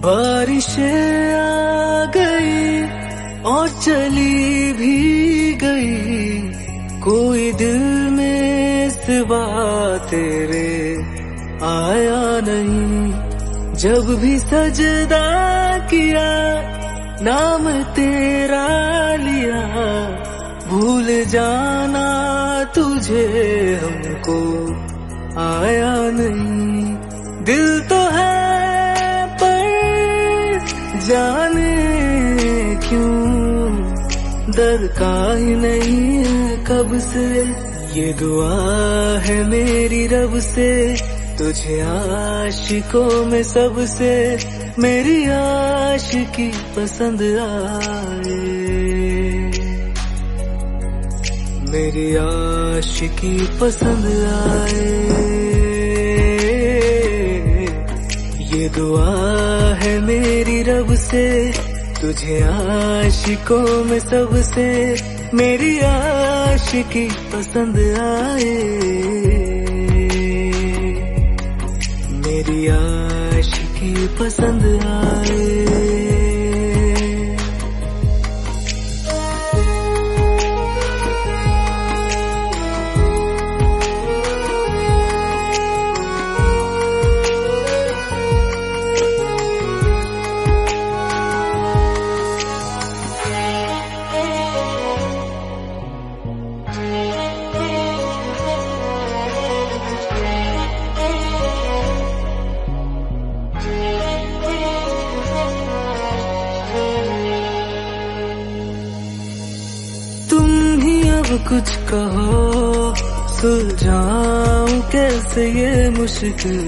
बारिशें आ गई और चली भी गई, कोई दिल में सिवा तेरे आया नहीं। जब भी सजदा किया नाम तेरा लिया, भूल जाना तुझे हमको आया नहीं। दिल तो है जाने क्यों दर का ही नहीं है कब से। ये दुआ है मेरी रब से, तुझे आशिकों में सबसे मेरी आशिकी पसंद आए, मेरी आशिकी पसंद आए। ये दुआ है मेरी रब से, तुझे आशिकों में सबसे मेरी आशिकी पसंद आए, मेरी आशिकी पसंद आए। कुछ कहो सुलझाऊं कैसे ये मुश्किल,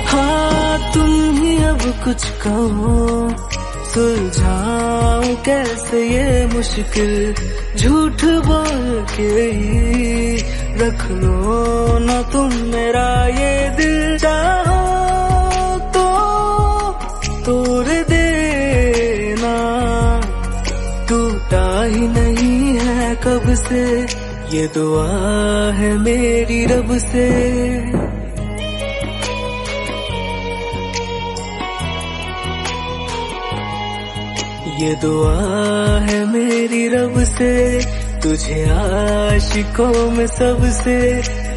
हाँ तुम ही अब कुछ कहो सुलझाऊं कैसे ये मुश्किल। झूठ बोल के ही रख लो ना तुम मेरा ये दिल, चाहो तो तोड़ देना, टूटा ही नहीं है कब से। ये दुआ है मेरी रब से, ये दुआ है मेरी रब से, तुझे आशिकों में सबसे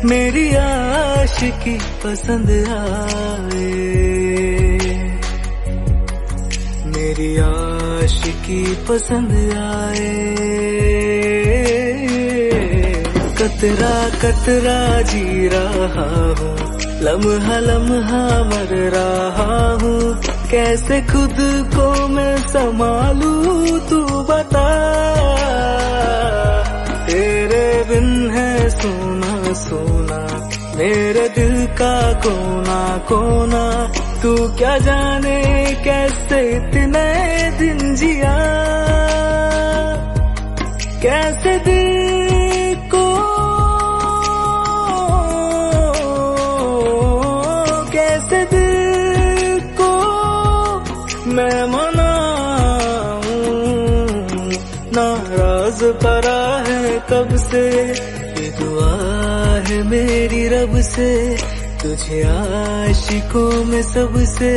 मेरी आशिकी पसंद आए, मेरी आशिकी पसंद आए। कतरा कतरा जी रहा हूँ, लम्हा लम्हा मर रहा हूँ, कैसे खुद को मैं संभालूं तू बता। तेरे बिन है सोना सोना मेरे दिल का कोना कोना, तू क्या जाने कैसे इतने दिन जिया, कैसे दिल को कैसे दिल को मैं मनाऊं, नाराज पड़ा है कब से। ये दुआ है मेरी रब से, तुझे आशिकों में सबसे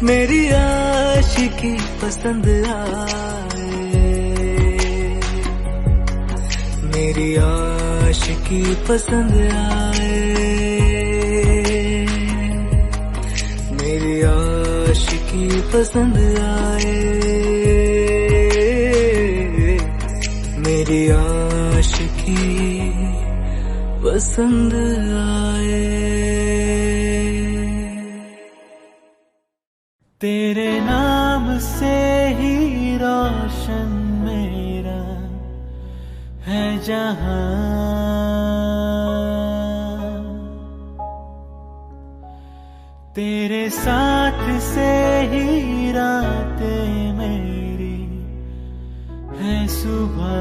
मेरी आशिकी पसंद आए, मेरी आशिकी पसंद आए, मेरी आशिकी पसंद आए, मेरी आशिकी पसंद आए। तेरे नाम से ही रोशन मेरा है जहां, तेरे साथ से ही रातें मेरी है सुबह।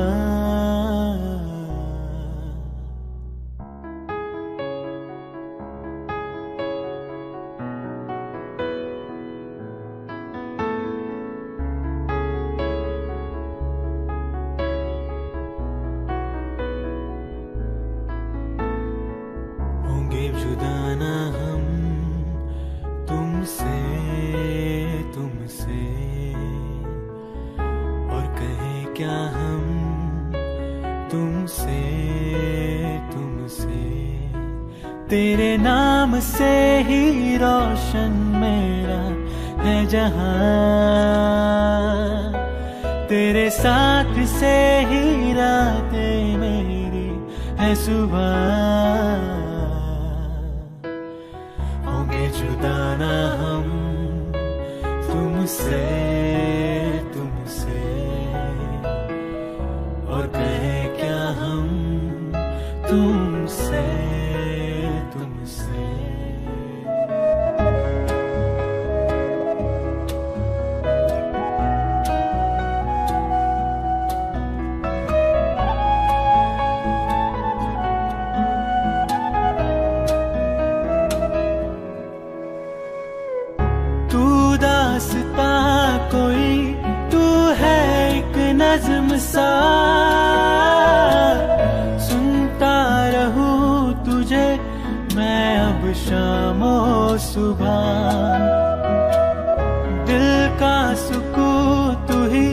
होंगे जुदा ना हम तुमसे तुमसे, और कहें क्या हम तुमसे तुमसे। तेरे नाम से ही रोशन मेरा है जहां, तेरे साथ से ही रातें मेरी है सुबह। होंगे जुदा ना हम तुमसे तुमसे, और कहें क्या हम तुमसे तुमसे। तू दास्ता कोई, तू है एक नज़्म सा, सुनता रहूं तुझे मैं अब शामो सुबह। दिल का सुकून तू ही,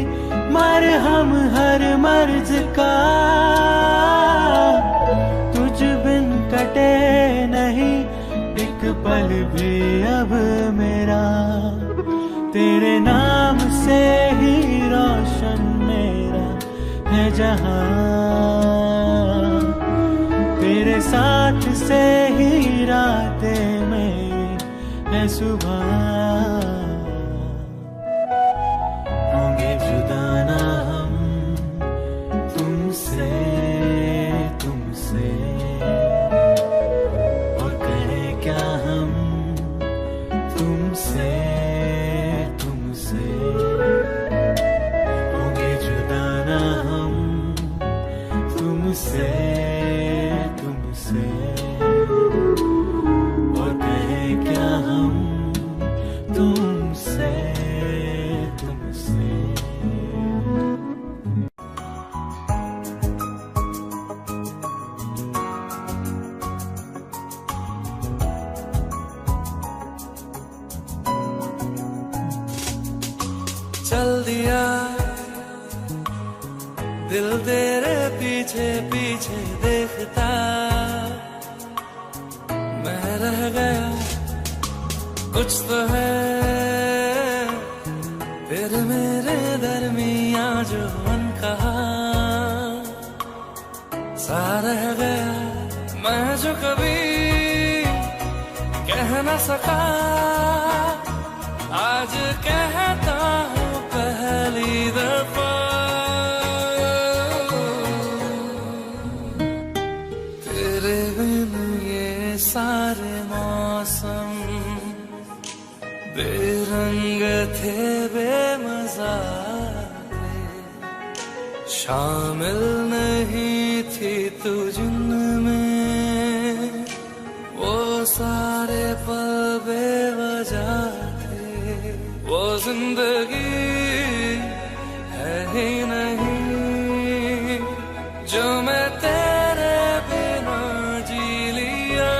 मरहम हर मर्ज का, तुझ बिन कटे नहीं एक पल भी अब मेरा। तेरे नाम से ही रोशन मेरा है जहां, तेरे साथ से ही रातें मेरी है सुबह। होंगे जुदा ना हम तुमसे तुमसे, और कहें क्या हम तुमसे तुमसे। होंगे जुदा ना हम तुमसे तुमसे, और कहें क्या हम तुमसे तुमसे। चल दिया दिल तेरे पीछे पीछे देखता, मैं रह गया कुछ तो है तेरे मेरे दरमियां जो अनकहा सा रह गया। मैं जो कभी कह न सका आज कहता हूँ पहली दफा। तेरे बिन ये सारे मौसम बेरंग थे बेमजा थे, शामिल नहीं थी तू जिनमें वो सारे पल बेवजह थे। वो जिंदगी है ही नहीं जो मैं तेरे बिना जी लिया।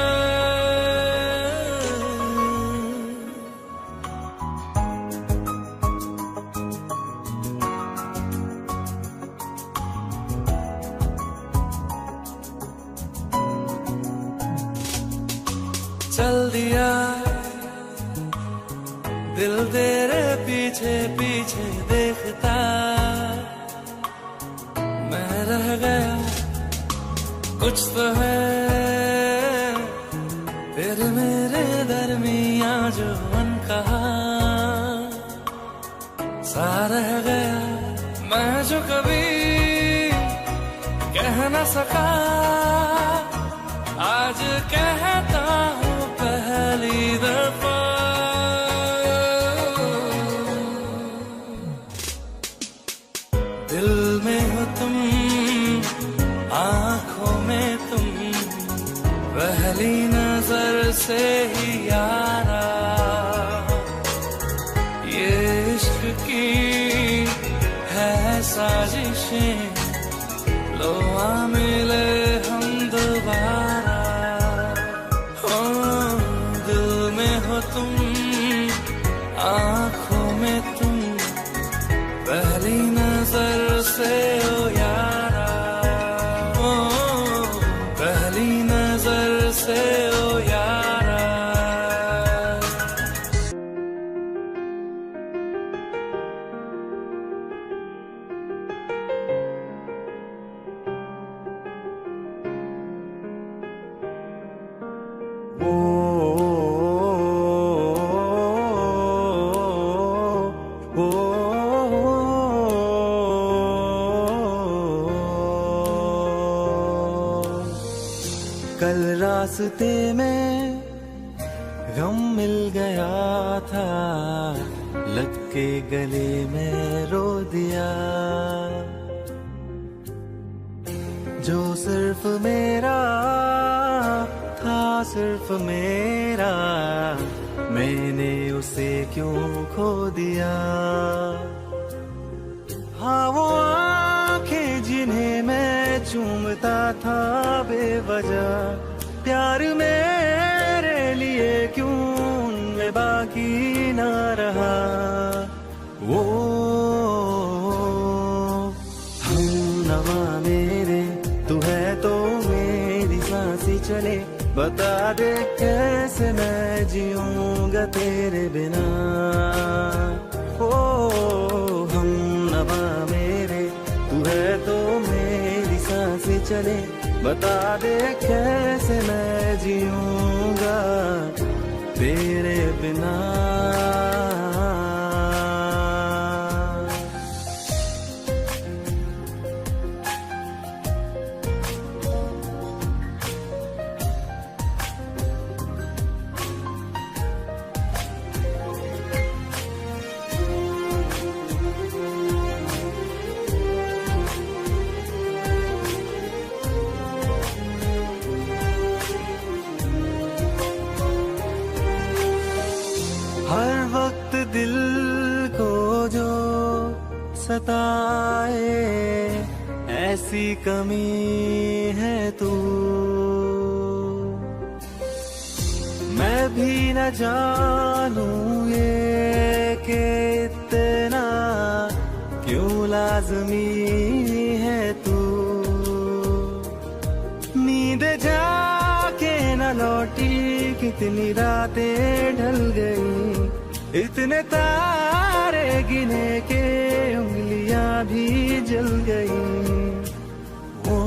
चल दिया दिल तेरे पीछे पीछे देखता, मैं रह गया कुछ तो है तेरे मेरे दरमियां जो अनकहा सा रह गया। मैं जो कभी कह न सका आज कहता हूँ पहली दफा। दिल में हो तुम, आँखों में तुम, पहली नजर से ही यारा। ये इश्क की है साजिशें, लो आ मिले हम दोबारा। से ओ यारा। कल रास्ते में गम मिल गया था, लग के गले में रो दिया। जो सिर्फ मेरा था, सिर्फ मेरा, मैंने उसे क्यों खो दिया। हाँ वो आंखें जिन्हें मैं चूमता था बेवजह, प्यार मेरे लिए क्यों उनमें बाकी ना रहा। वो हमनवा मेरे, तू है तो मेरी सांसें चले, बता दे कैसे मैं जीऊंगा तेरे बिना। ओ हमनवा मेरे, तू है तो मेरी सांसें चले, बता दे कैसे मैं जीऊंगा तेरे बिना। हर वक्त दिल को जो सताए, ऐसी कमी है तू। मैं भी न जानूं ये कि इतना क्यों लाज़मी है तू। नींद जाके न लौटी, कितनी रातें ढल गई, इतने तारे गिने के उंगलियां भी जल गई। ओ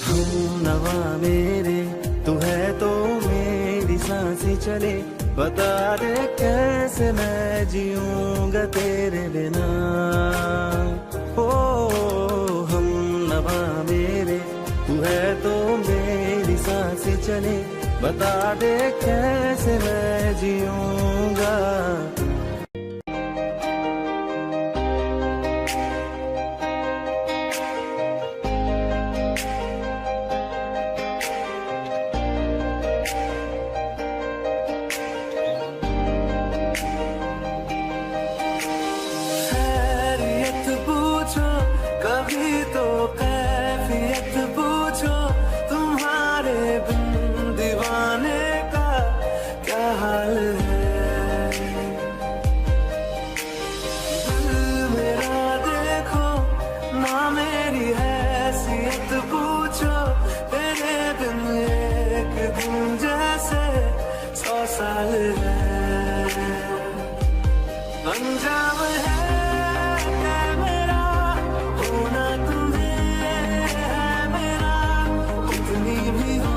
हमनवा मेरे, तू है तो मेरी सांसें चले, बता दे कैसे मैं जीऊंगा तेरे बिना। ओ हमनवा मेरे, तू है तो मेरी सांसें चले, बता दे कैसे मैं जीऊंगा। खैरियत पूछो कभी तो कैफियत पूछो, तुम्हारे बिन दीवाने का क्या हाल है। दिल मेरा देखो ना, मेरी हैसियत पूछो, तेरे बिन एक दिन जैसे 100 साल है। अंजाम है मेरा होना, तुम्हें है मेरा, कितनी भी हो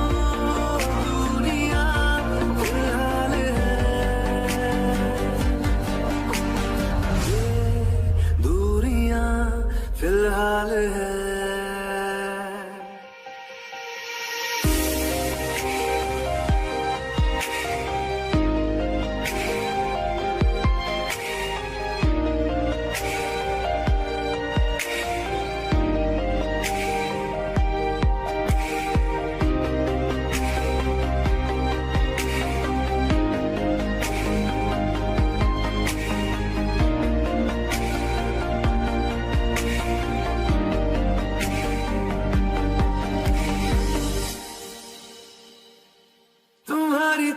दुनिया फिलहाल है। ये दूरियां फिलहाल है।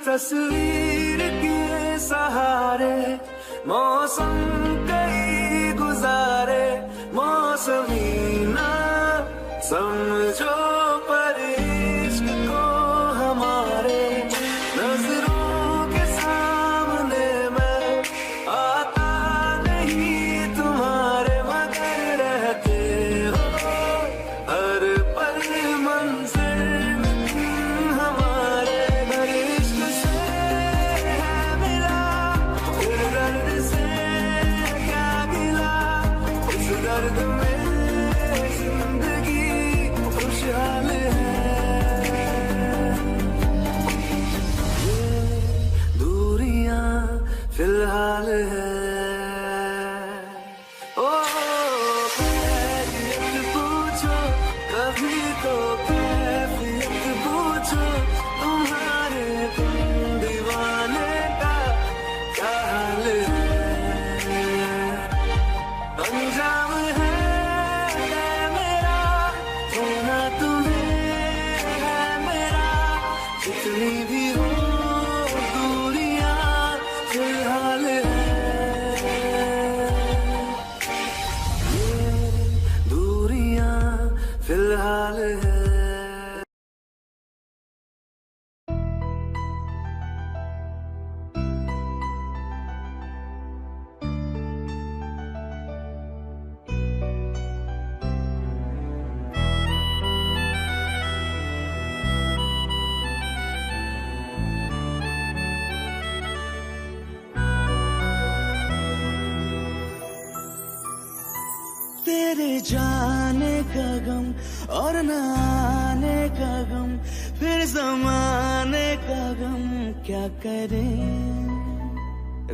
तस्वीर के सहारे मौसम कई गुजारे, मौसमी ना समझो पर तो कैफियत पूछो तुम्हारे तुम दीवाने का क्या हाल है। अंजाम है मेरा होना तुम्हें है मेरा, जितनी भी हो दूरियां फिलहाल है। ये दूरियां फिलहाल है। तेरे जाने का गम और न आने का गम, फिर जमाने का गम क्या करें।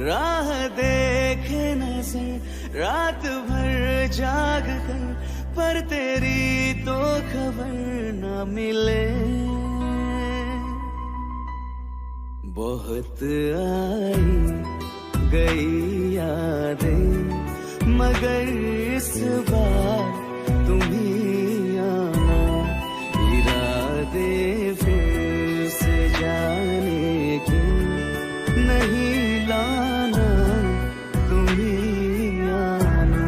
राह देखे नजर रात भर जाग कर, पर तेरी तो खबर न मिले। बहुत आई गई यादें मगर इस बार तुम ही आना, इरादे फिर से जाने के नहीं लाना, तुम ही आना।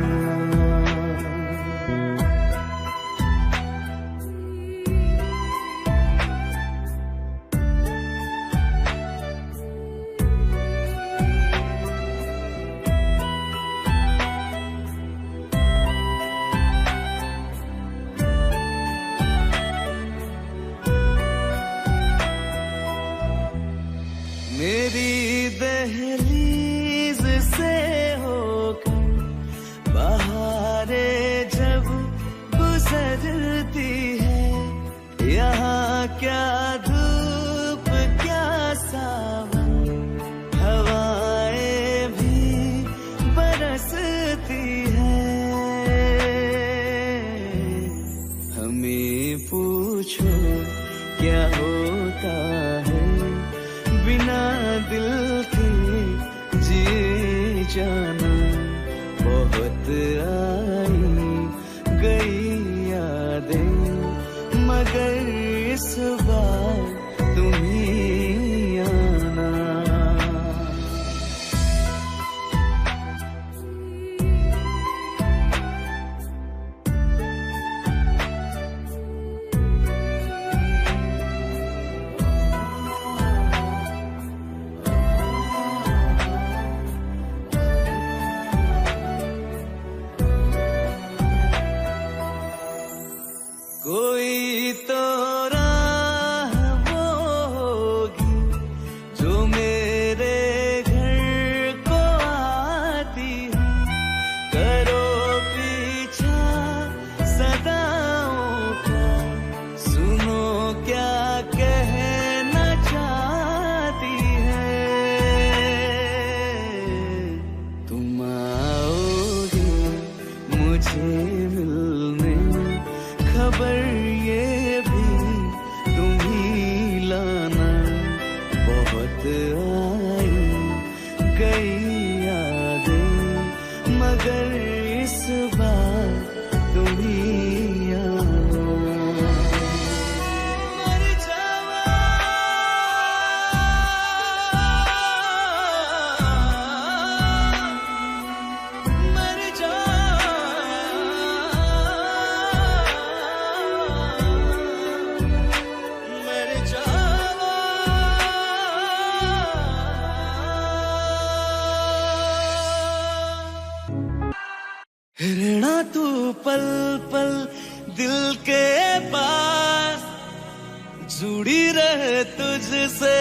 मेरी दहलीज से होकर बहारें जब गुजरती है, यहाँ क्या धूप क्या सावन, हवाएं भी बरसती है। हमें पूछो क्या होता है बिना दिल के जिए जाना। बहुत आई गई यादें मगर इस बार तुम ही आना। कोई तो राह वो होगी जो मेरे घर को आती है, करो पीछा सदाओं का, सुनो क्या कहना चाहती है। तुम आओगे मुझे मिलने, खबर ये भी तुम ही लाना। बहुत आई गई यादें मगर इस बार तुम ही आना। मर जावा मर जावा मर जावा। रहना तू पल पल दिल के पास, जुड़ी रहे तुझसे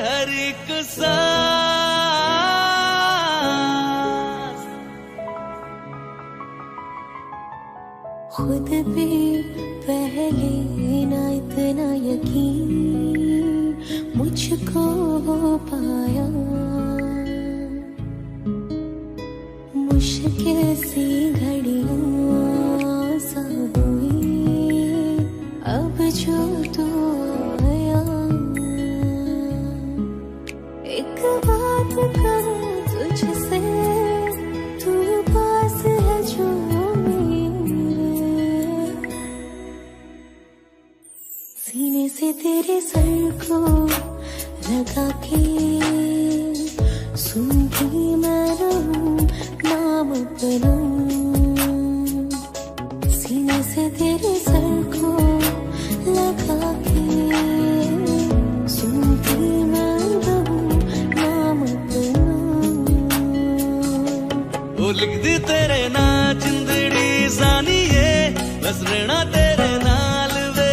हर एक सांस। खुद भी पहले ना इतना यकीन मुझको हो पाया, मुश्किल सी घड़ियां सा हुई जो तू आया, एक बात करूं तुझसे, तू पास है जो मेरे, सीने से तेरे सर को लगा के सुनती मैं रहूं नाम अपना, सीने से तेरे सर को लगा के सुनती मैं रहूं नाम अपना। वो लिख दी तेरे ना जिंदड़ी सानिए, बस रहना तेरे नाल वे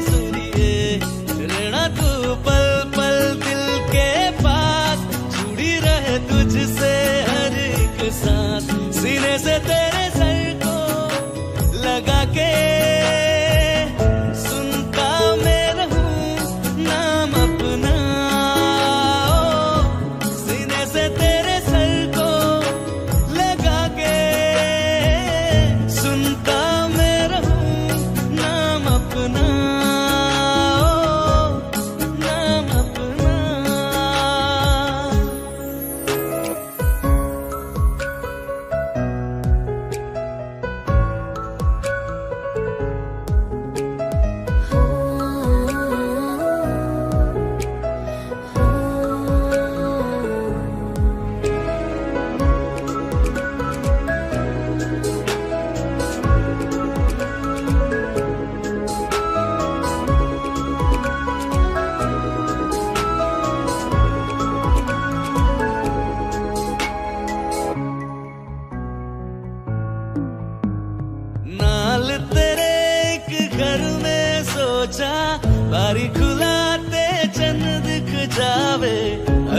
सुनिए, रहना तू पल पल दिल के पास, जुड़ी रहे तुझसे हर एक सांस, सीने से तेरे सर को लगा के सुनता मैं रहूं नाम अपना, सीने से तेरे सर को लगा के सुनता मैं रहूं नाम अपना, नाम अपना। नाल तेरे एक घर में सोचा, बारी खुलाते चन्न दिख जावे,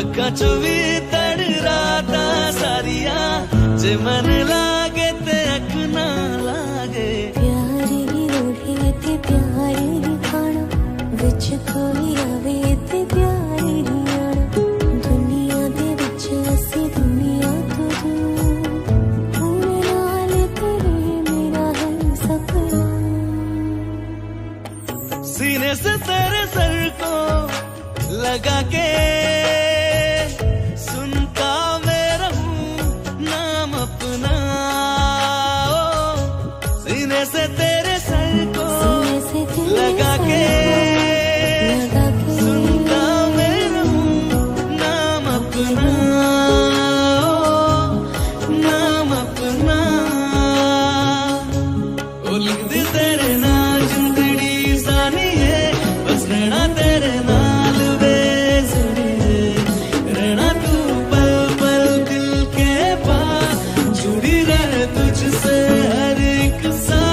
अक्खा चो भी तड़ राता सारिया, जे मन लागे ते अख ना लागे, प्यारे ओढ़े ते प्यारे खाना, विच कोई आवे ते प्यारे आना, दुनिया दे विच असी दुनिया तो दूर, पूरे नाल तेरे मेरा है सपना, सीने से तेरे सर को लगा के सुनता मैं रहूं नाम अपना, सीने से तेरे सर को सीने से तेरे लगा सर के लगा के सुनता मैं रहूं नाम अपना, नाम अपना। ओ लिख दी तेरे नाल जिंदड़ी सानिए, बस रहना तेरे नाल वे सुनिए, रहना तू पल पल दिल के पास, जुड़ी रहे तुझसे हर एक सांस।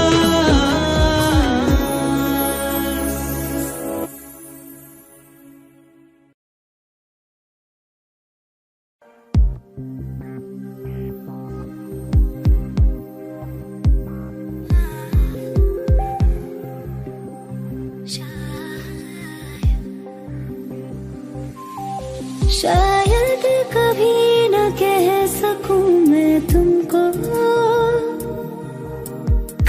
शायद कभी न कह सकूं मैं तुमको,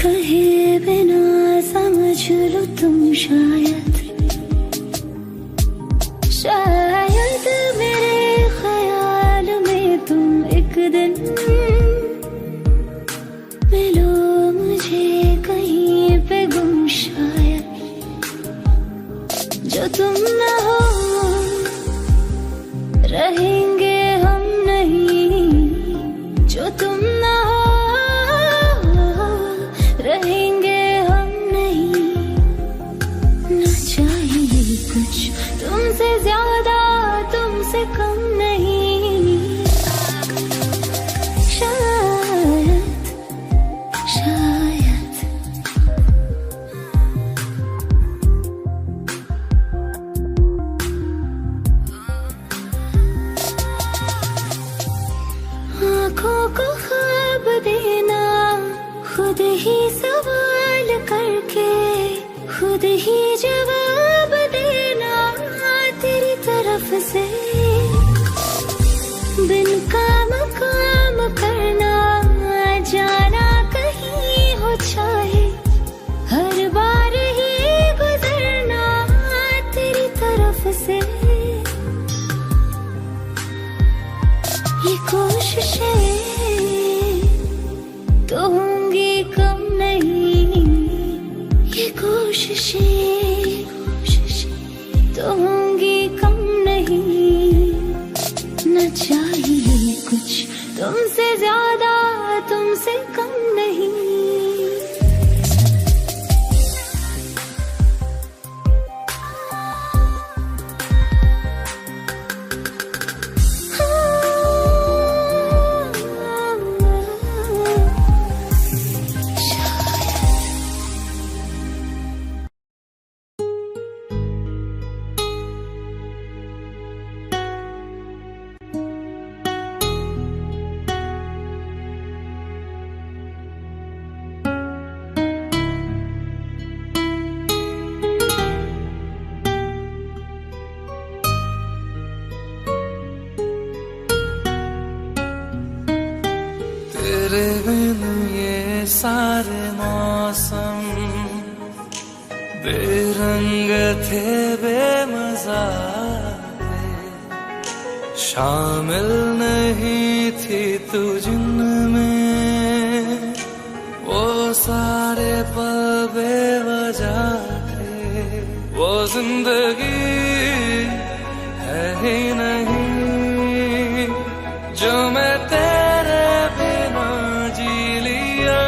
कहे बिना समझ लो तुम शायद, शायद मेरे ख्याल में तुम एक दिन मिलो मुझे कहीं पे गुम, शायद जो तुम न हो रहेंगे हम नहीं, जो तुम ना हो रहेंगे हम नहीं, न चाहिए कुछ तुमसे ज्यादा तुमसे कम नहीं, शायद शायद आँखों को ख्वाब देना, खुद ही सवाल करके खुद ही जवाब देना, तेरी तरफ से बिन काम करना, जाना कहीं हो चाहे हर बार ही गुजर तो होंगी कम नहीं, न चाहिए कुछ तुमसे ज्यादा, तुमसे कम नहीं। तेरे बिन ये सारे मौसम बेरंग थे, बेमजा थे, शामिल नहीं थी तू जिनमें, वो सारे पल बेवजह थे, वो जिंदगी है ही नहीं जो मैं तेरे बिना जी लिया।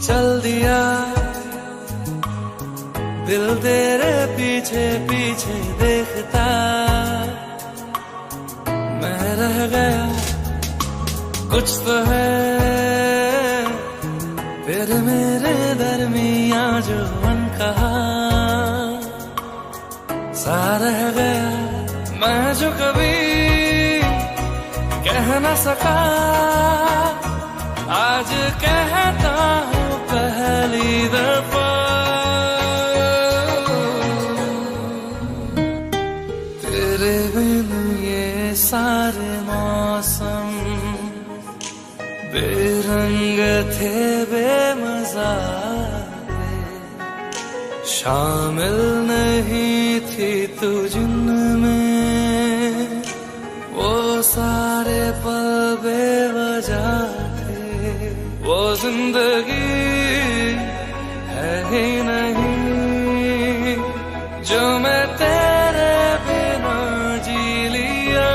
चल दिया दिल तेरे पीछे पीछे देखता, मैं रह गया कुछ तो है फिर मेरे दरमिया जो अनकहा सा रह गया, मैं जो कभी कह न सका आज कहता हूँ पहली दफा। तेरे बिन ये सारे मौसम बेरंग थे, बेमजा थे, शामिल नहीं थी तू जिनमें, वो सारे पल बेवजह थे, वो जिंदगी है ही नहीं जो मैं तेरे बिना जी लिया।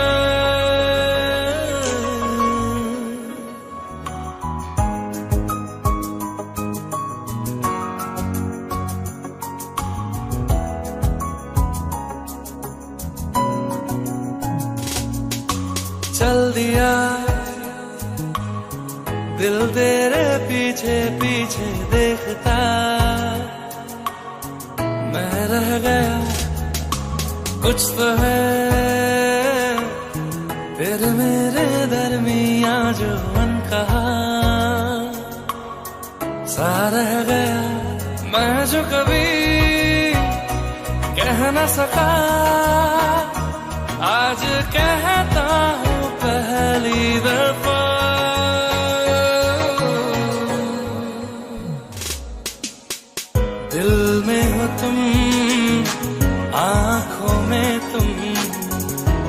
चल दिया दिल तेरे पीछे पीछे देखता, मैं रह गया कुछ तो है फिर मेरे दरमिया जो अनकहा सा रह गया, मैं जो कभी कह न सका आज कहता हूँ पहली दफा। दिल में हो तुम, आँखों में तुम,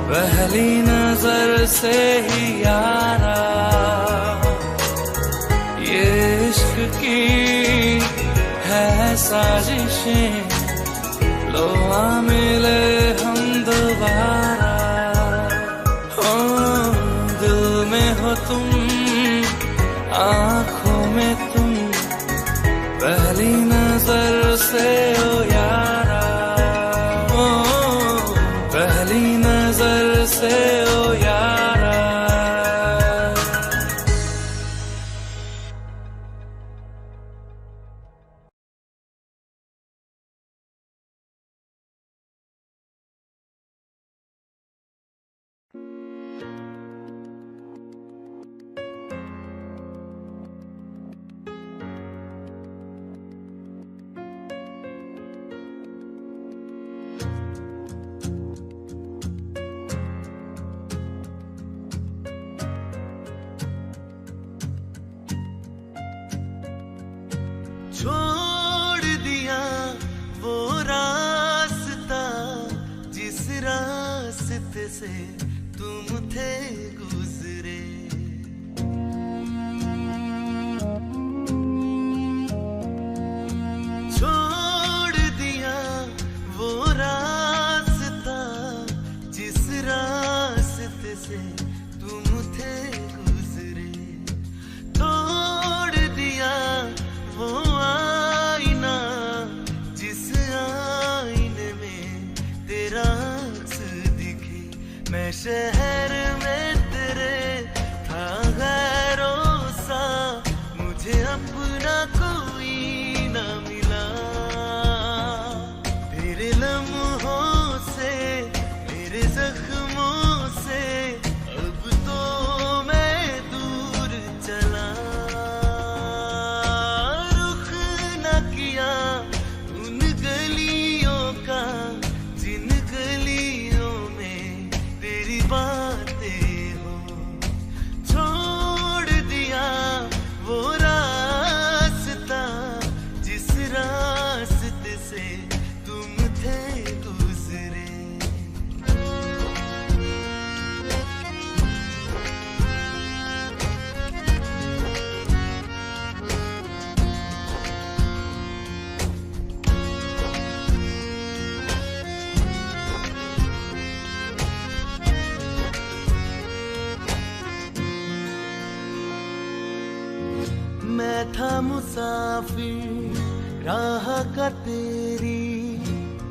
पहली नजर से ही यारा, ये इश्क की है साजिशें, लो आ मिले हम दोबारा। हो दिल में हो तुम, आँखों में तुम, पहली नजर से ओ यारा, ओ पहली नजर से ओ यारा। से तुम थे गुजरे। छोड़ दिया वो रास्ता जिस रास्ते से तुम थे गुजरे। तोड़ दिया वो आईना जिस आईने में तेरा अक्स दिखे। मैं शहर में तेरे था गैरों सा, मुझे अपना कोई ना मिला। तेरे लम्हों से मेरे जख्मों से अब तो मैं दूर चला। रुख न किया उन गलियों का जिन गलियों में तेरी बातें हो। छोड़ दिया वो रास्ता जिस रास्ते से तुम थे गुजरे। मैं था मुसाफिर राह का तेरी,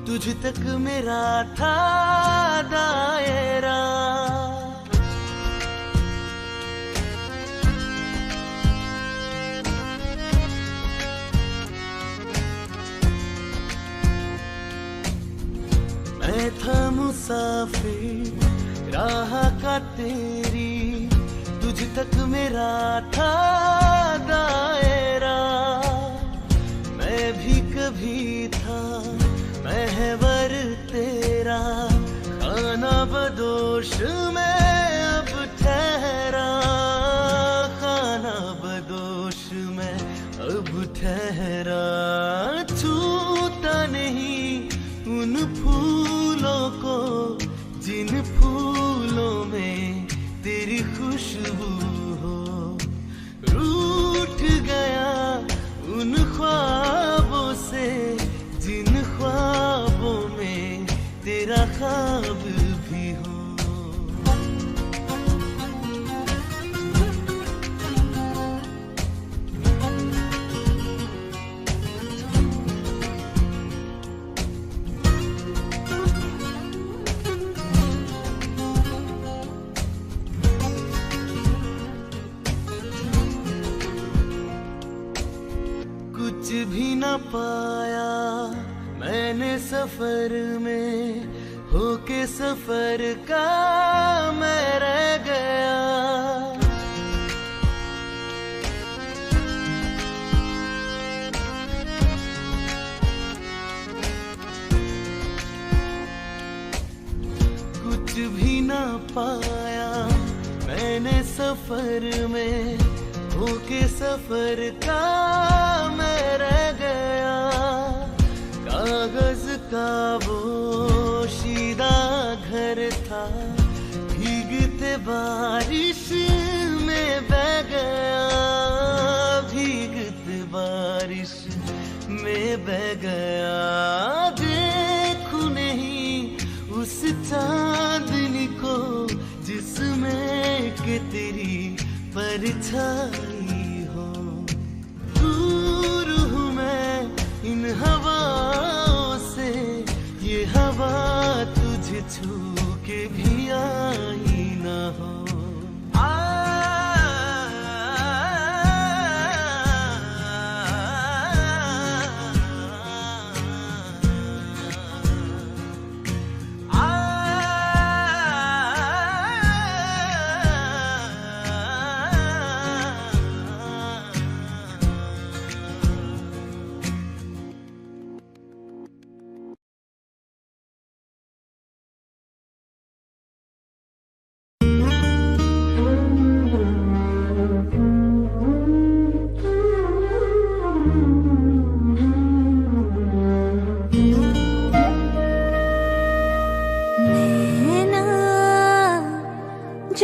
तुझ तक मेरा था दायरा। मैं था मुसाफिर राह का तेरी, तुझ तक मेरा था दायरा। मैं भी कभी था महवर तेरा, खाना बदोश मैं अब ठहरा। खाना बदोश मैं अब ठहरा। छूता नहीं उन फूलों को जिन फूलों में तेरी खुशबू हो। रूठ गया उन ख्वाबों से जिन ख्वाबों में तेरा ख्वाब भी हो। कुछ भी न पाया मैंने सफर में, होके सफर का मैं रह गया। कुछ भी न पाया मैंने सफर में, होके सफर का मैं रह गया। कागज का वो शीदा घर था, भीगते बारिश में बह गया। भीगते बारिश में बह गया। देखूं नहीं उस चांदनी को जिसमें के तेरी परछाई हो। दूर हूँ मैं इन हवाओं से, ये हवा तुझे छू के भी आई ना हो।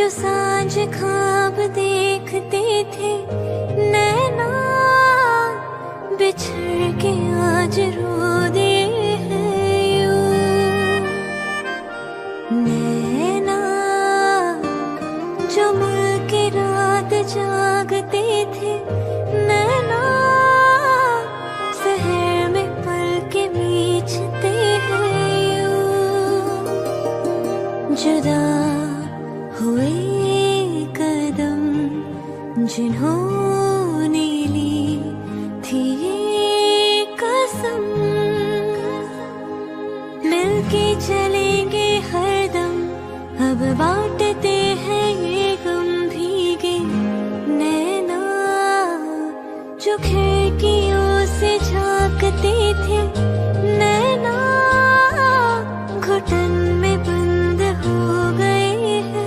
जो सांझ ख्वाब देखते थे नैना, बिछड़ के आज रो दे हैं यूं। नैना जो मिलके रात जागते थे नैना, शहर में पल के बीचते हैं यूं। जुदा हुए कदम जिन्होंने ली थी ये कसम, मिलके चलेंगे हरदम, अब बांटते हैं ये गम भीगे नैना। जो खिड़कियों से झांकते थे नैना, घुटन में बंद हो गए हैं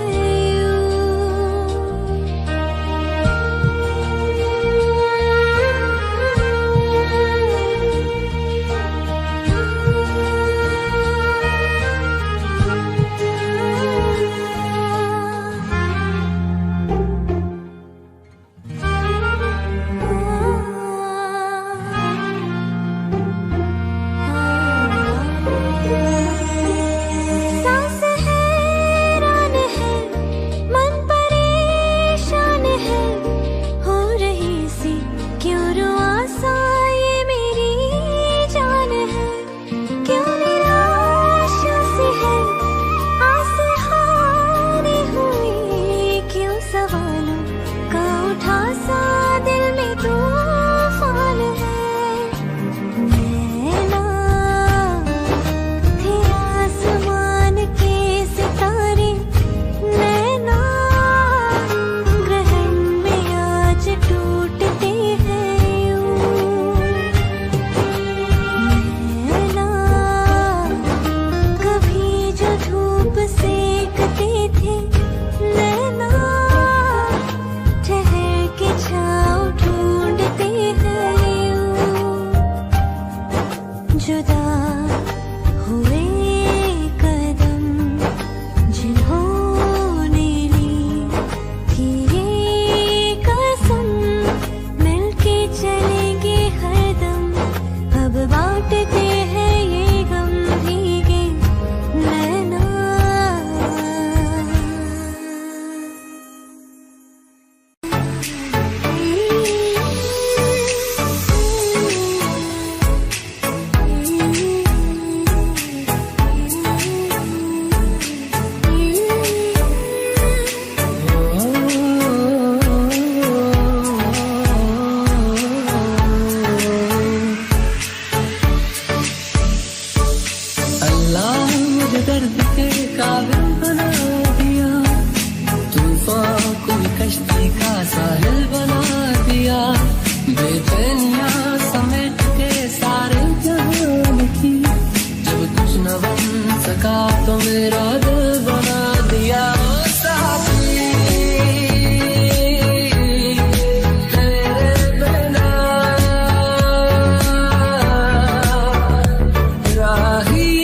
सांस हैरान है, मन परेशान है, हो रही सी क्यों रुआसा ये मेरी जान है। क्यों निराशा सी है, आसे हारी हुई, क्यों सवालों का उठा सा दिल में तूफान है। नैना थे आसमान के सितारे नैना, ग्रहण में आज टूटते हैं यूं। नैना कभी जो धूप सेकते थे नैना, ठहर के छाँव ढूंढते हैं यूं। जुदा हुए कदम जिन्होंने ली थी ये कसम, मिलके चलेंगे हरदम, अब बांटते हैं ये गम भीगे नैना। अल्लाह मुझे दर्द के काबिल बना दिया, तूफान को कश्ती का साहिल बना दिया। बेचैनियां समेट के सारे जहान की, जब कुछ न बन सका तो मेरा दिल बना दिया। ओ साथी तेरे बिना राही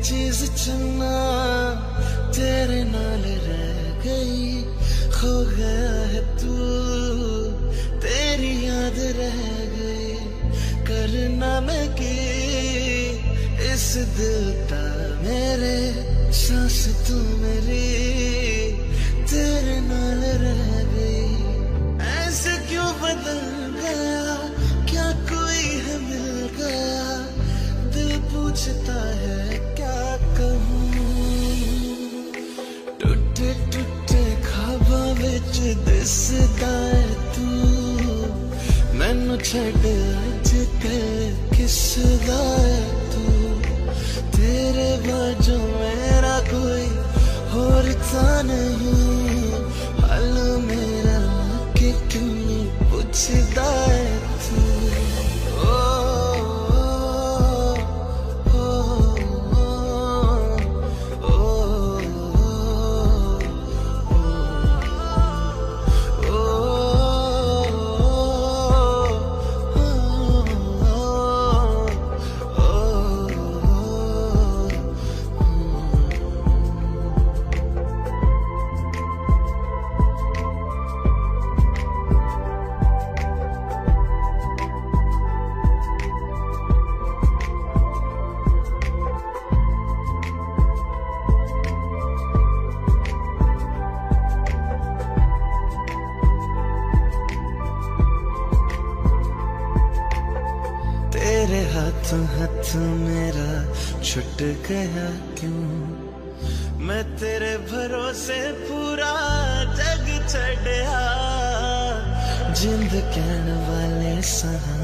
चीज चुनना तेरे नाल रह गई, खो गया है तू तेरी याद रह गई। करना मैं की इस दिल दा मेरे सांस तू मेरी तेरे नाल रह गई। ऐसे क्यों बदल गया, क्या कोई है मिल गया, दिल पूछता है क्या कहूँ। टूटे टूटे ख्वाबां विच दिसदा है तू, मैनू छड्ड अज कल किसदा है तू। तेरे बाजू मेरा कोई होर ता नहीं, हाल मेरा कि क्यों नहीं पुछदा है तू। तेरे हाथों हाथ मेरा छुट गया क्यों, मैं तेरे भरोसे पूरा जग छड़या। जिंद कहने वाले सहा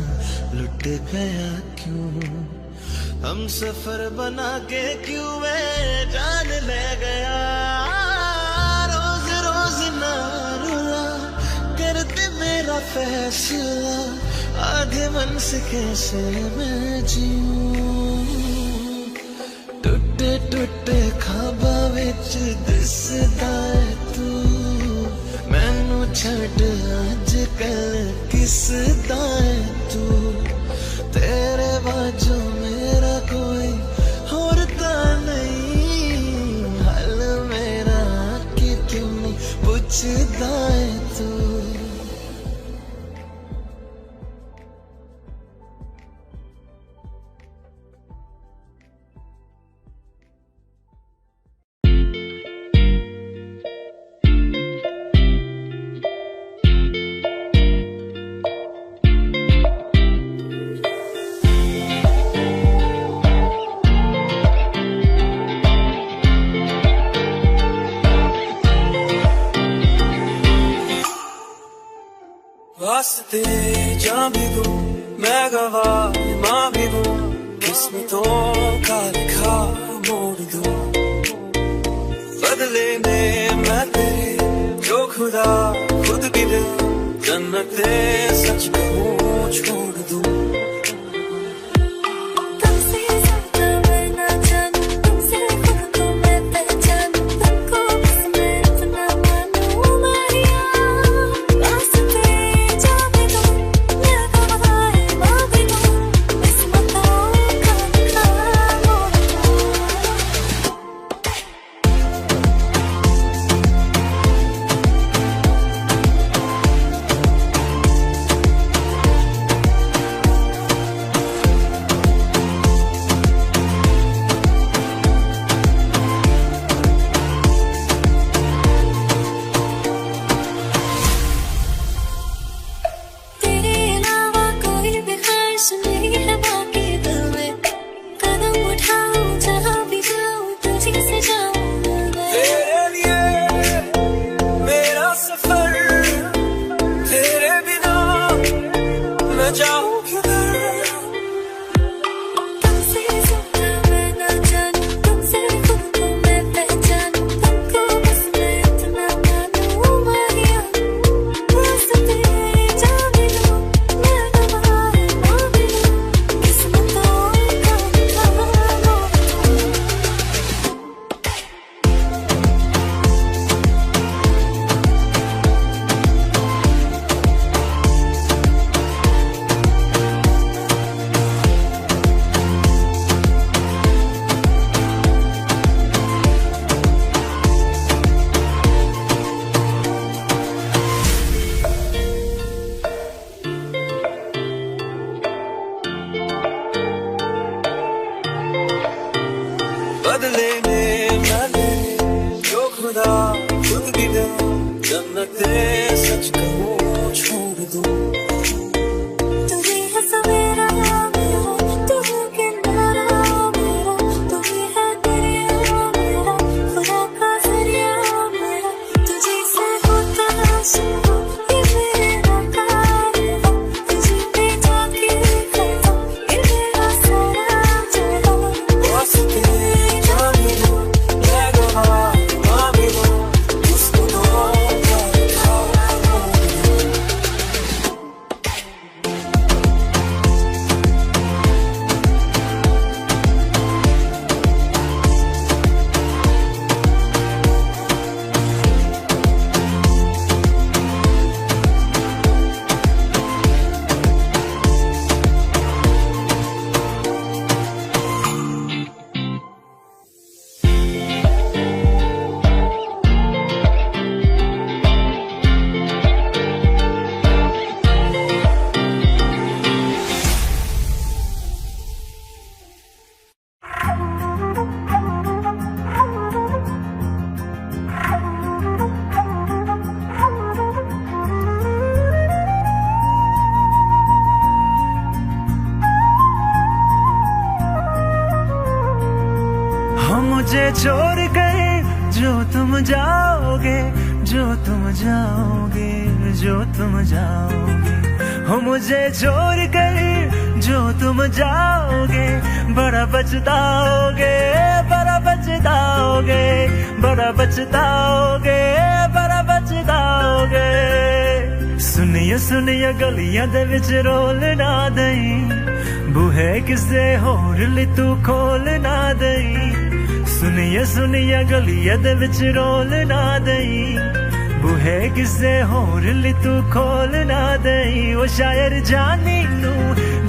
लुट गया क्यों, हम सफर बना के क्यों वे जान ले गया। रोज रोज ना रुला करते मेरा फैसला, आधे मन से कैसे मैं जीऊं। टूटे टूटे ख्वाबां विच दिसदा है तू, मैनू छड्ड अज कल किसदा है तू। तेरे बाजू मेरा कोई होर ता नहीं, हाल मेरा कि क्यों नहीं पुछदा है तू। वास्ते जा भी दूं मैं गवाह माँ भी दूं, किस्मतों का लिखा मोड़ दूं। बदले में मैं तेरे जो खुदा खुद भी दे, जन्नते सच कहूँ छोड़ दूं। भी गया जन्नते सच कहूँ छोड़ दूँ तू ही है सवेरा मेरा, तू है किनारा मेरा, तू ही है दरिया मेरा, खुदा का जरिया मेरा, तुझे से होता शुरू ये मेरा कारवा, तुझे पे जाके खत्म ये मेरा सारा जहां। वास्ते जाने दो मैं गवाह माँ भी दो उसको दो मुझे छोड़ गए जो तुम जाओगे, जो तुम जाओगे, जो तुम जाओगे। हो मुझे छोड़ गए जो तुम जाओगे, बड़ा पछताओगे, बड़ा पछताओगे, बड़ा पछताओगे, बड़ा पछताओगे। सुनिए सुनिए गलियां दे विच रोल ना दई, बूहे किसे होर ली तू खोल ना दई। सुनिए सुनिए गलियां दे विच रोल ना दई, बूहे किसे होर ली तू खोल ना दई। ओ शायर जानी नू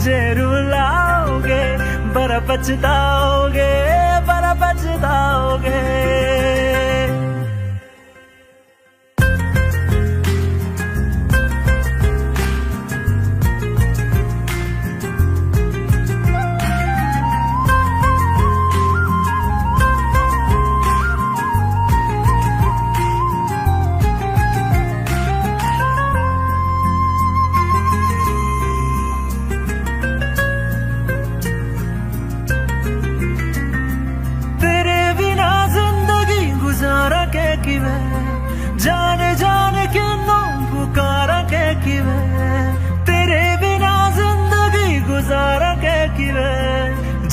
जे रुलाओगे, बड़ा पछताओगे, बड़ा पछताओगे। जान जान के नाम पुकारा के किवे, तेरे बिना जिंदगी गुजारा के किवे।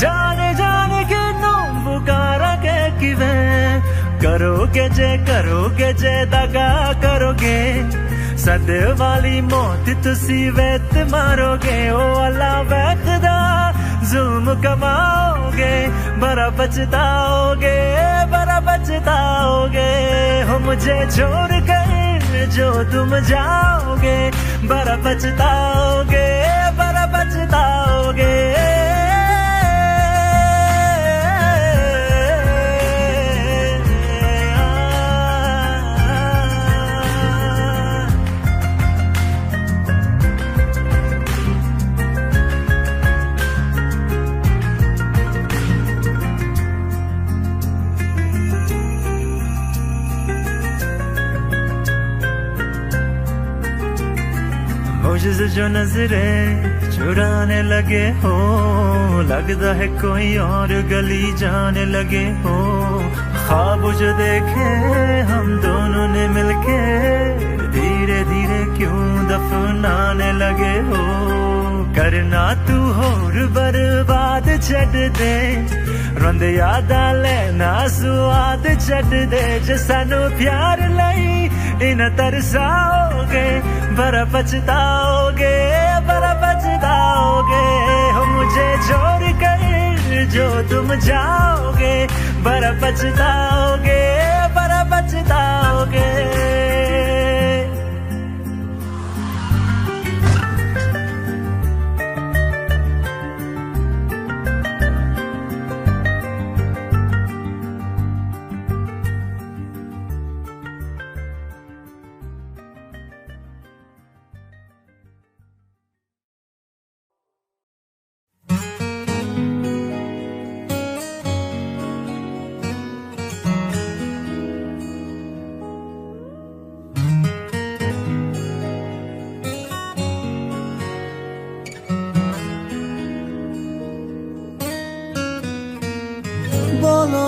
जान जान के नाम पुकारा के किवे, करोगे जे दगा करोगे, सद वाली मौत तुसी वेत मारोगे। ओ अल्लाह वैखदा जुल्म कमाओगे, बड़ा पछताओगे, बड़ा पछताओगे। हो मुझे छोड़ कर जो तुम जाओगे, बड़ा पछताओगे, बड़ा पछताओगे। मुझसे जो नजरे चुराने लगे हो, लगता है कोई और गली जाने लगे हो। ख्वाब जो देखे हम दोनों ने मिलके, धीरे धीरे क्यों दफनाने लगे हो। करना तू होर बर्बाद छड़ दे, रोंदे यादां लेना स्वाद छड़ दे। जे सानू प्यार लई इन तरसाओगे, बड़ा पछताओगे, बड़ा पछताओगे। हो मुझे छोड़ कर जो तुम जाओगे, बड़ा पछताओगे, बड़ा पछताओगे।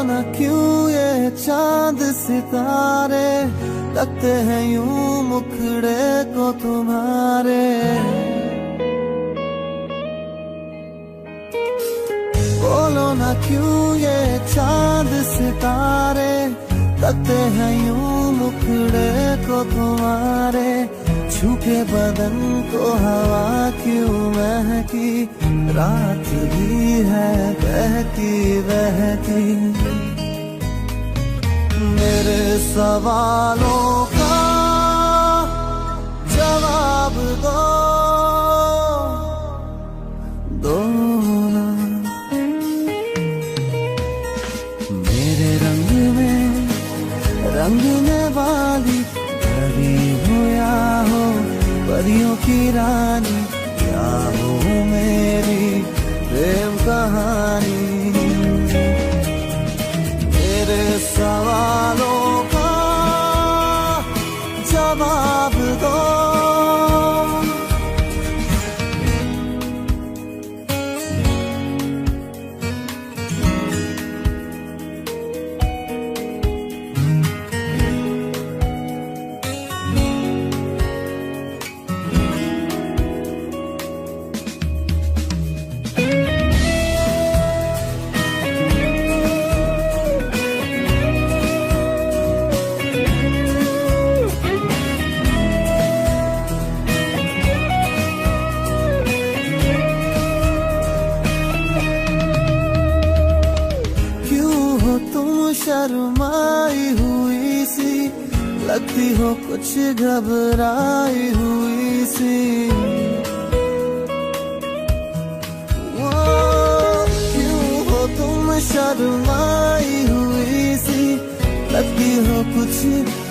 ना क्यों ये चांद सितारे लगते हैं यूं मुखड़े को तुम्हारे। बोलो ना क्यों ये चांद सितारे लगते हैं यूं मुखड़े को तुम्हारे। छूके बदन को हवा क्यों महकी रात भी है बहकी बहकी। मेरे सवालों का जवाब दो ना। मेरे रंगने वाली परी हो या हो परियों की रानी, क्या हो मेरी प्रेम कहानी। मेरे सवालों का जवाब दो। शर्माई हुई सी लगती हो कुछ घबराई हुई सी। क्यों हो तुम शर्माई हुई सी लगती हो कुछ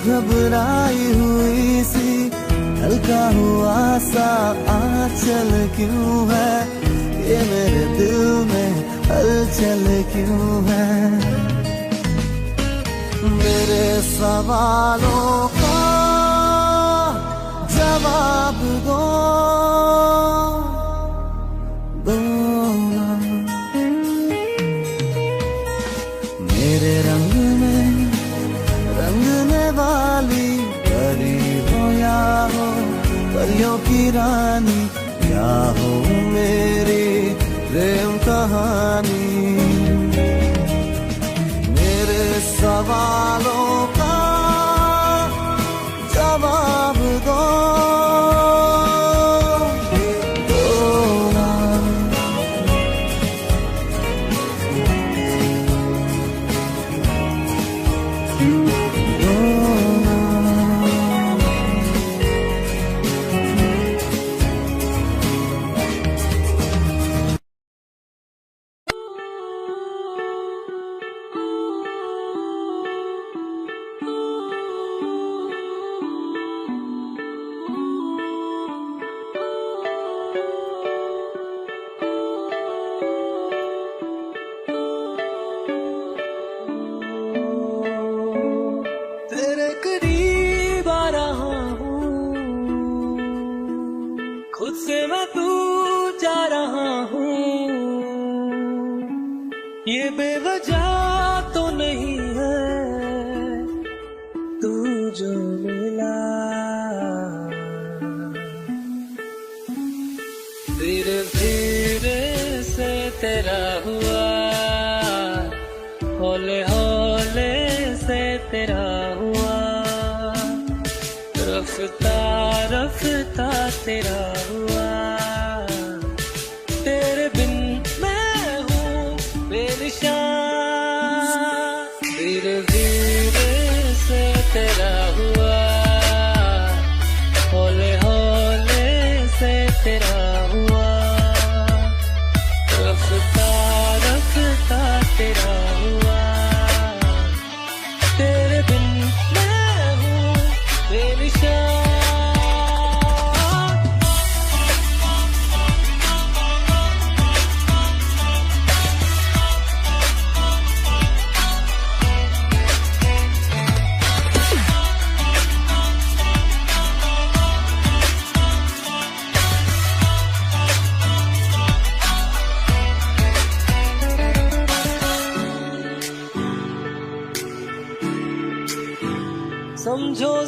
घबराई हुई सी। हल्का हुआ सा आंचल क्यों है ये मेरे दिल में हलचल क्यों है। मेरे सवालों का जवाब दो ना। मेरे रंगने वाली परी हो या हो परियों की रानी, क्या हो मेरी प्रेम कहानी। सवालों का जवाब दो ना। खुद से मैं दूर जा रहा हूँ, ये बेवजह तो नहीं है तू जो मिला। धीरे धीरे से तेरा हुआ, हौले हौले से तेरा हुआ, रफ्ता रफ्ता तेरा हुआ। तेरे बिन मैं हूँ बेनिशान। धीरे धीरे से तेरा हुआ, हौले हौले से तेरा हुआ, रफ्ता रफ्ता तेरा हुआ। तेरे बिन मैं हूँ बेनिशान।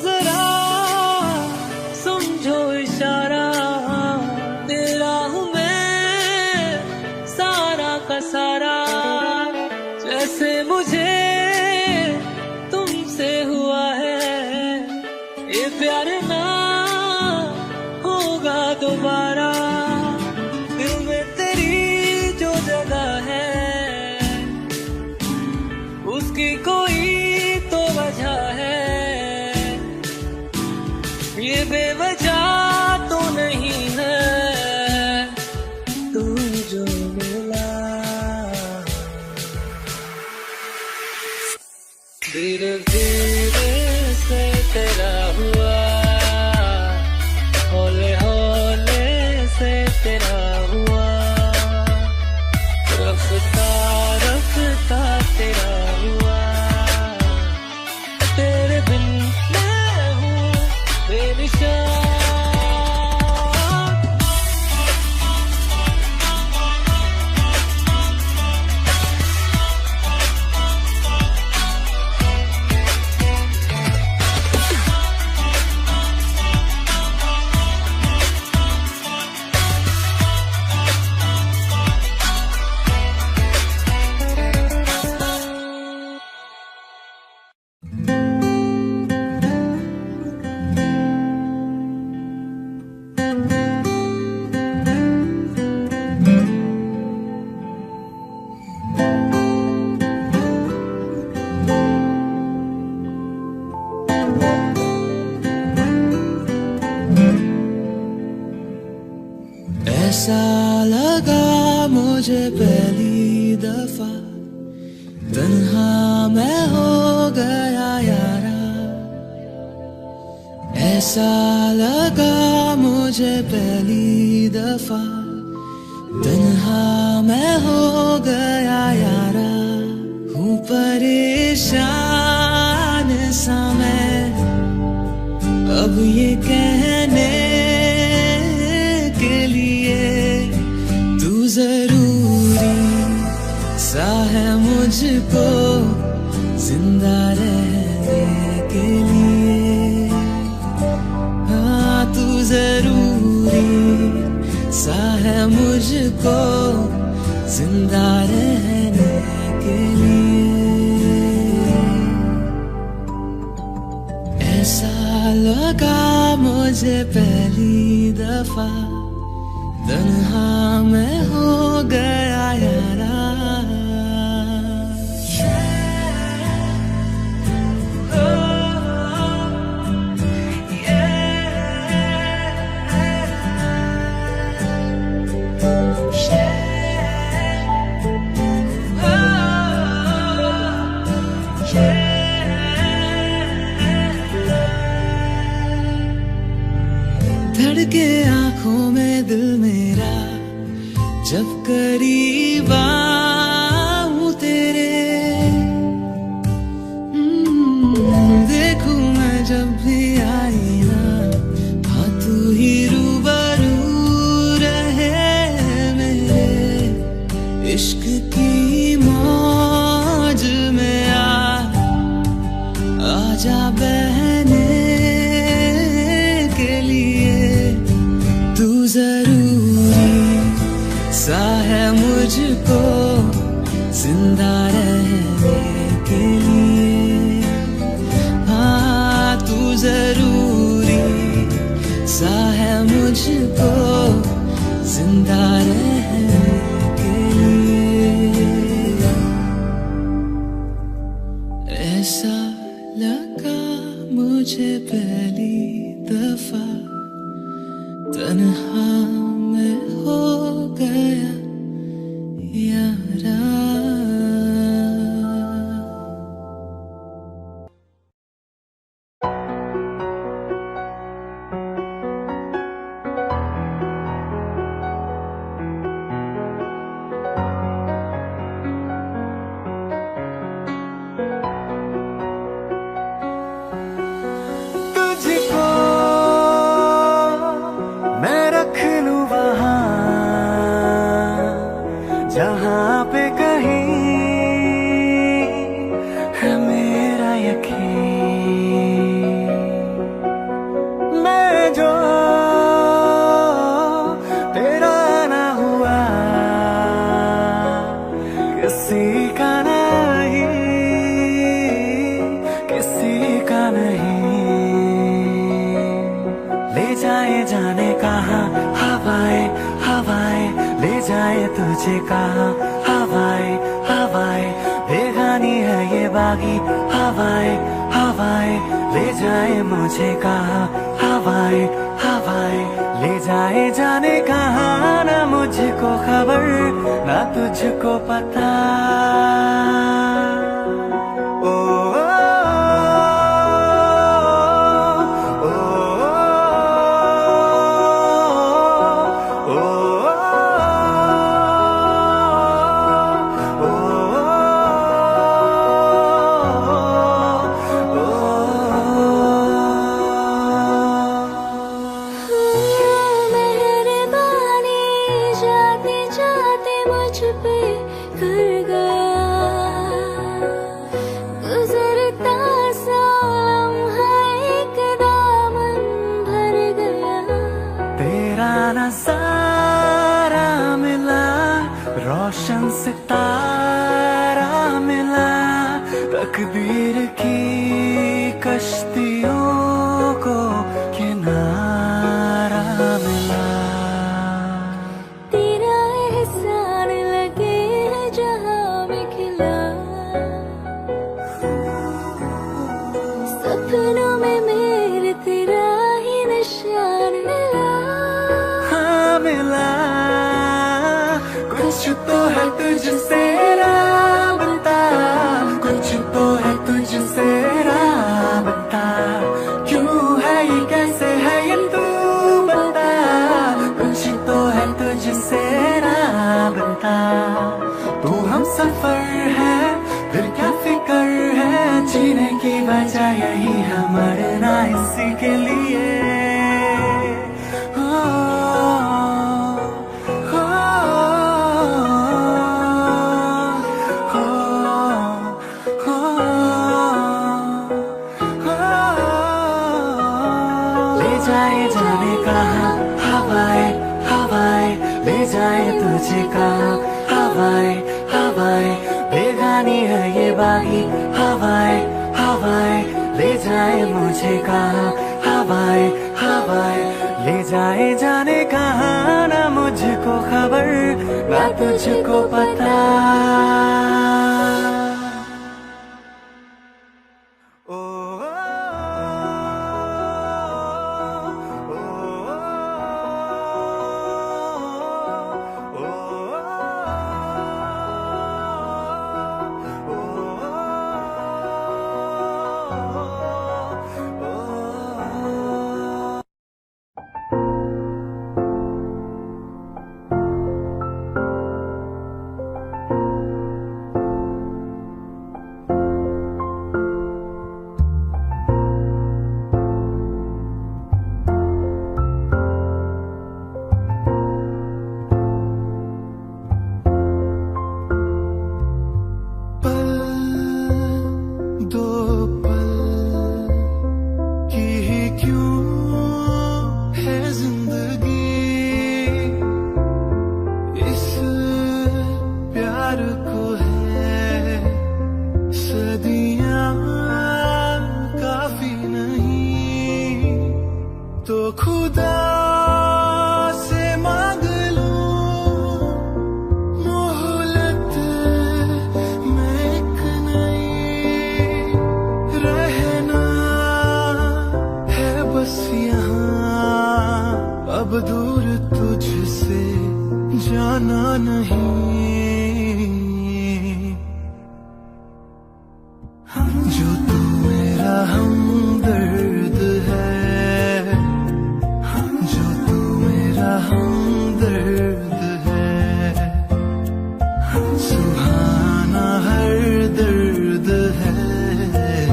जरा समझो इशारा, तेरा हूँ मैं सारा का सारा। जैसे मुझे तुमसे हुआ है ये प्यार ना होगा दोबारा। दिल में तेरी जो जगह है उसकी कोई तो वजह है, ये बेवजह तो नहीं है। तू जो मिला धीरे धीरे से तेरा हुआ, हौले हौले से तेरा हुआ, रफ्ता रफ्ता तेरा हुआ। तेरे बिन मैं हूँ बेनिशान। ऐसा लगा मुझे पहली दफा, तन्हा मैं हो गया यारा। ऐसा लगा मुझे पहली दफा, तन्हा मैं हो गया यारा। हूँ परेशान सा मैं अब ये कहने के लिए, तू जरूरी सा है मुझको जिंदा रहने के लिए। हाँ तू जरूरी सा है मुझको जिंदा रहने के लिए। ऐसा लगा मुझे पहली दफा, तन्हा मैं हो गया यारा। धड़के आंखों में दिल मेरा जब करीब आऊं तेरे, देखूं मैं जब भी आई ना, हाँ तू ही रूबरू रहे मेरे। इश्क की मौज में आजा बहने के लिए। तू जरूरी सा है मुझको जिंदा रहने के लिए। हाँ तू जरूरी सा है मुझको जिंदा रहने के लिए। ऐसा लगा मुझे पहली दफा, तन्हा मैं हो गया यारा। तुझको मैं रख लूं वहाँ जहाँ पे कहीं कहाँ हवाएं हवाएं ले जाए तुझे कहाँ हवाएं हवाएं बेगानी है ये बागी हवाएं हवाएं ले जाए मुझे कहाँ हवाएं हवाएं ले जाए जाने कहाँ ना मुझको खबर ना तुझको पता नज़ारा मिला रोशन सितारा मिला तकदीर की कश्तियों को किनारा मिला तेरा एहसान लगे जहां में खिला सपनों में मेरे तेरा ही निशान मिला कुछ तो है तुझसे राबता कुछ तो है तुझसे राबता क्यों है ये कैसे है ये तू बता कुछ तो है तुझसे राबता तू हम सफर है फिर क्या फिक्र है जीने की वजह यही है मरना इसी के लिए जाए जाने कहाँ हवाएं हवाएं ले जाए तुझे कहाँ हवाएं हवाएं बेगानी है ये बागी हवाएं हवाएं ले जाए मुझे कहाँ हवाएं हवाएं ले जाए जाने कहाँ ना मुझको खबर ना तुझको पता खुदा से मांग लूं मोहलत में एक नई रहना है बस यहाँ अब दूर तुझसे जाना नहीं जो तू मेरा हमदर्द है हमदर्द है सुहाना हर दर्द है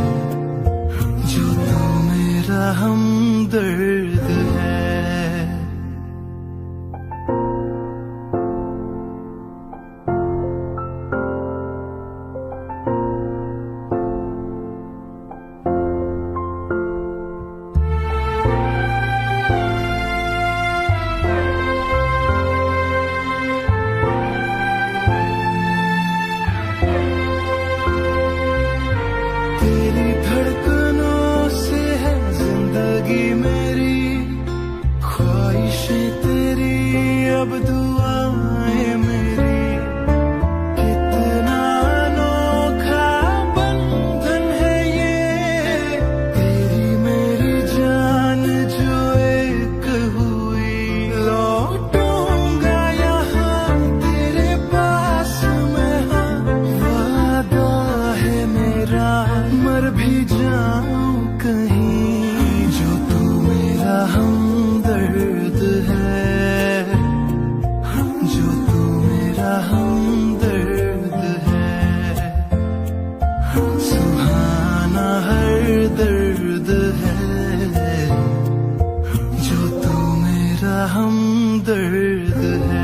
जो तू मेरा हमदर्द है तेरी धड़कनों से है जिंदगी मेरी दर्द है।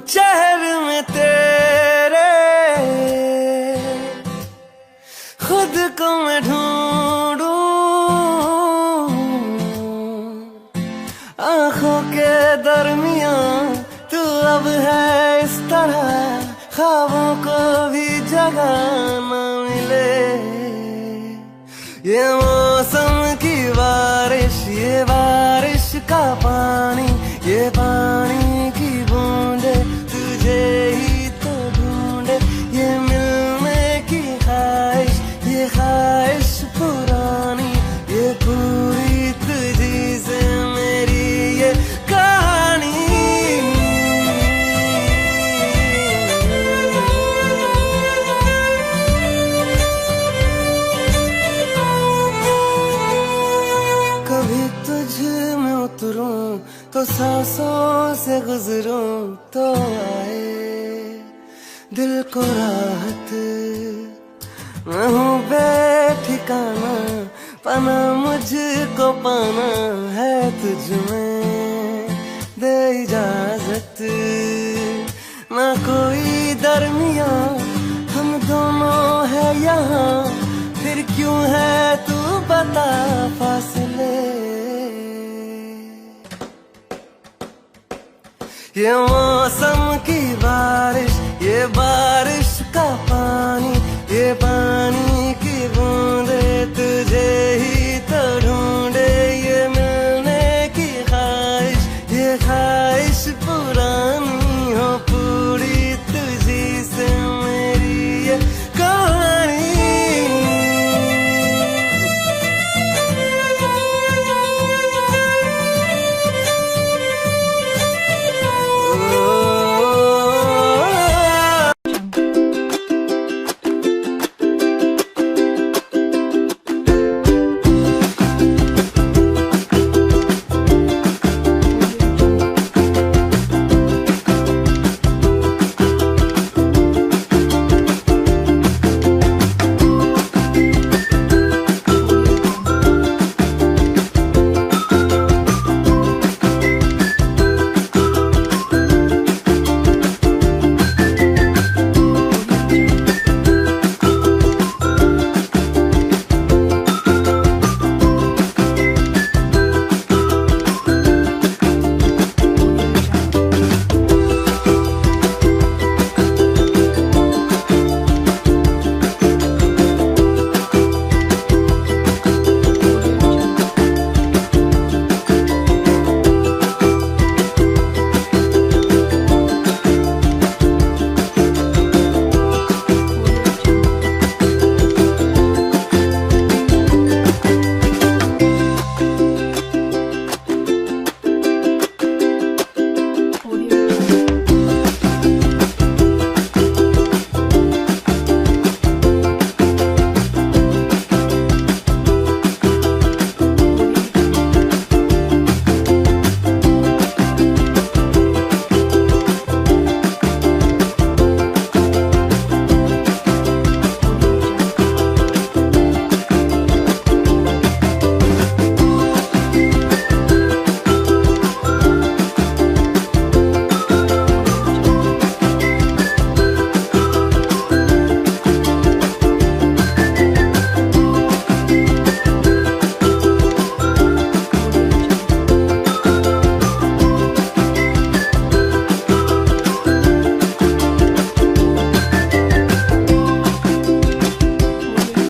चेहरे में तेरे खुद को मैं ढूंढूं, आंखों के दरमियान तू अब है इस तरह, ख्वाबों को भी जगह न मिले। ये मौसम की बारिश, ये बारिश का पानी, ये पानी की बूंदे तुझे ही तो ढूंढे। ये मिलने की ख्वाहिश, ये ख्वाहिश पुरानी, ये पूरी तुझी से मेरी ये कहानी। कभी तुझ में उतरूं तो सांसों से गुजरूं तो आए दिल को राहत। मैं हूँ बेठिकाना, पाना मुझको पाना है तुझ में, दे इजाजत। ना कोई दरमिया हम दोनों है यहाँ, फिर क्यों है तू बता फासले। ये मौसम की बारिश, ये बारिश का पानी, ये पानी की बूंदे